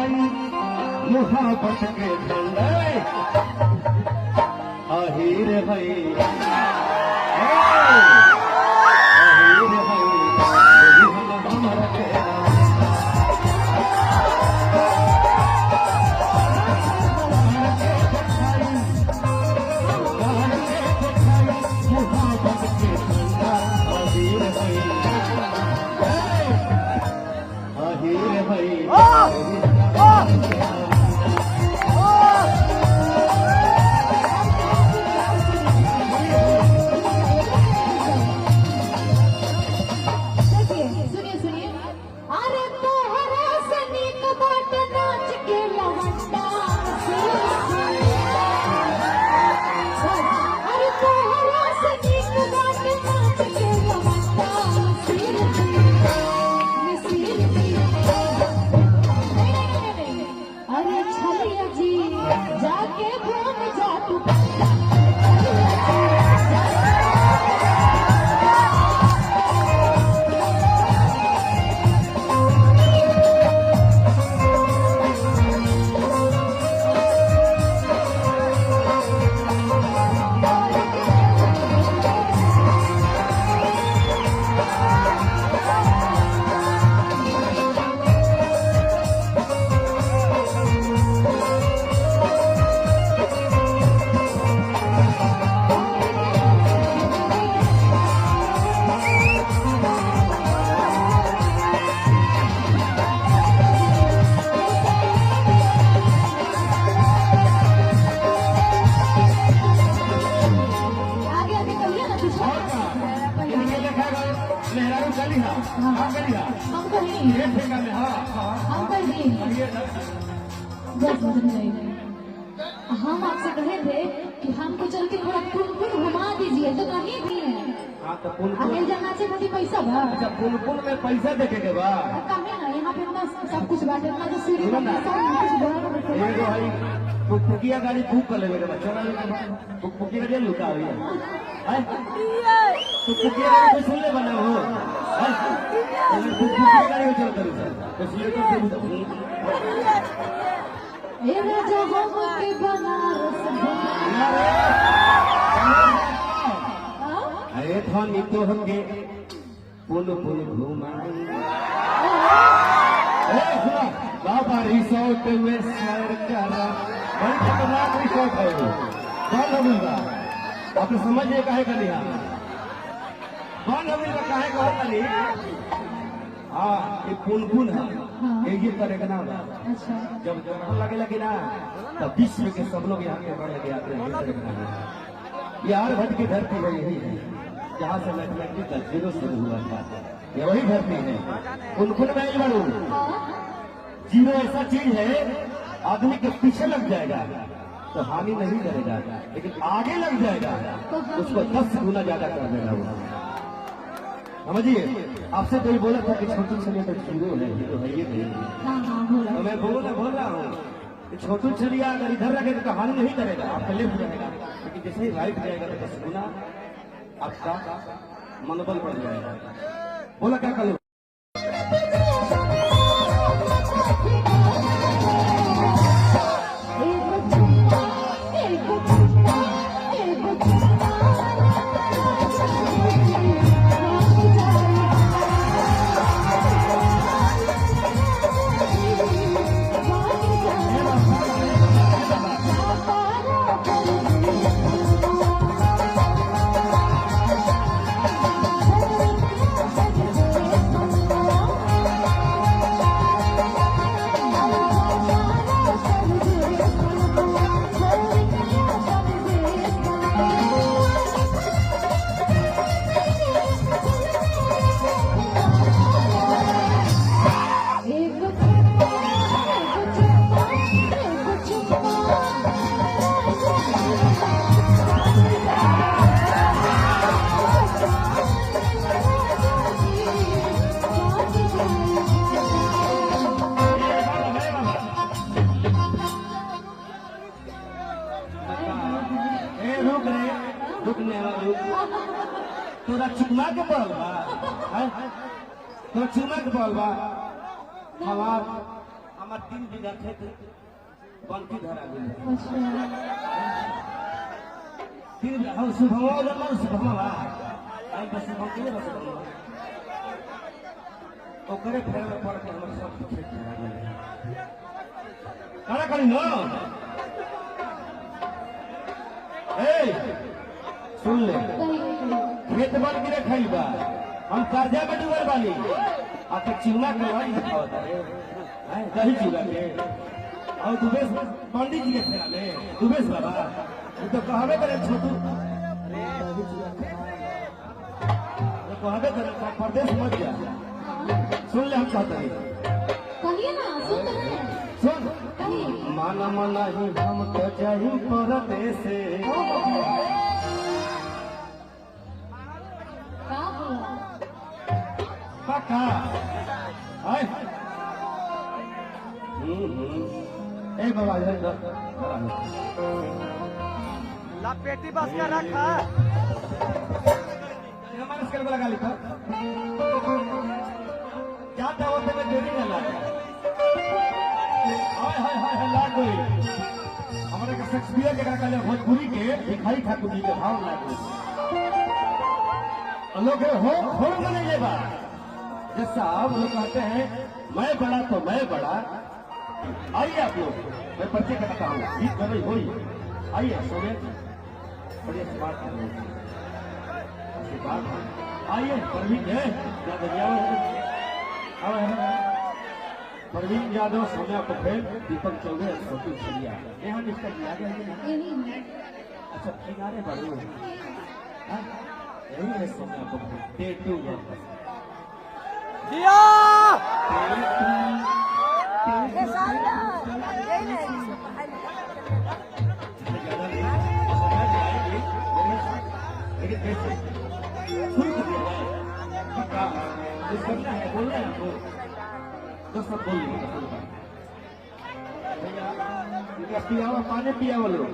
दिखाई मोहब्बत के झंडे आहिर भाई हम आपसे कहे थे कि हमको चल के थोड़ा पुनपुन घुमा दीजिए, तो कहीं भी है। हाँ तो पुनपुन जाना से मुझे पैसा भा। अच्छा पुनपुन में पैसा देखे के बा कहे ना यहाँ पे इतना सब कुछ बाटे, इतना जो सीढ़ी ये जो भाई पुकपुकिया गाड़ी बुक कर लेवे के बा चला पुकपुकिया गाड़ी लुका हुई है पुकपुकिया गाड़ी को सुन ले बना हो पुकपुकिया गाड़ी को चल करू तो सीधे तो ये राजा हम के बनारस अरे थानी तो हमके पुन पुन घुमाई बाबा रिसोर्ट में सैर करा बड़ी खतरनाक रिसोर्ट है वो कौन होगा आपने समझिए काहे का लिया कौन होगा काहे का होता नहीं हाँ ये पुनपुन है ये तरह का नाम है अच्छा जब जब लगे लगे ना तब विश्व के सब लोग यहाँ के बढ़ लगे आते हैं ये आर्यभट्ट की धरती है यही है जहाँ से मैथमेटिक्स का जीरो शुरू हुआ था ये वही धरती है पुनपुन में ही बढ़ू जीरो ऐसा चीज है आदमी के पीछे लग जाएगा तो हानि नहीं करेगा, लेकिन आगे लग जाएगा उसको 10 गुना ज्यादा कर देगा वो। समझिए आपसे कोई बोला था कि छोटू छलिया तो जीरो है, तो है ये नहीं। तो मैं बोल रहा हूँ कि छोटू छलिया अगर इधर रखेगा तो हानि नहीं करेगा, आपका लेफ्ट रहेगा, लेकिन जैसे ही राइट जाएगा तो 10 गुना आपका मनोबल बढ़ जाएगा। बोला क्या करो तोरा चुमा के बोल बा तोरा चुमा के बोल बा हमार हमार 3 बीघा खेत बंकी धरा गई अच्छा 3 हम सुभवा जमा सुभवा आई बस बंकी ना सुभवा ओकरे फेर में पड़ के हमर सब खेत धरा गई कारा करी न ए सुन ले खेत बन गिरे खाई बा हम कर्जा में डूबल बानी आ तक चिवना करवाई है खावत है दही चिवड़ा के और दुबेश पंडित जी के फेरा में दुबेश बाबा ये तो कहबे करे छोटू तो कहबे करे परदेश मत जा सुन ले हम कहते हैं कहिए ना सुन तो रहे हैं। सुन कहिए माना मना ही हम तो जाही परदेश का हुआ पक्का हाय ए बाबा इधर इधर ला पेटी बस का रखा हमारे स्केल को लगा लिखा क्या दावत में देरी न लगा हाय हाय हाय लाग गई हमारे का शेक्सपियर के कहले भोजपुरी के भिखारी ठाकुर जी के भाव लाग गई लोग हो नहीं ले बा जैसा आप लोग कहते हैं मैं बड़ा तो मैं बड़ा आइए आप लोग मैं पर्चे कटाता हूँ ठीक कर रही हुई आइए सोने बड़े स्मार्ट आइए परवीन है परवीन यादव सोनिया पटेल दीपक चौबे छोटू छलिया यहाँ निष्ठा किया गया ये नहीं है अच्छा किनारे बढ़ो यही है सोनिया पटेल टेटू दिया करना है बोलना है आपको तो सब बोलिए भैया पिया पानी पिया बोलो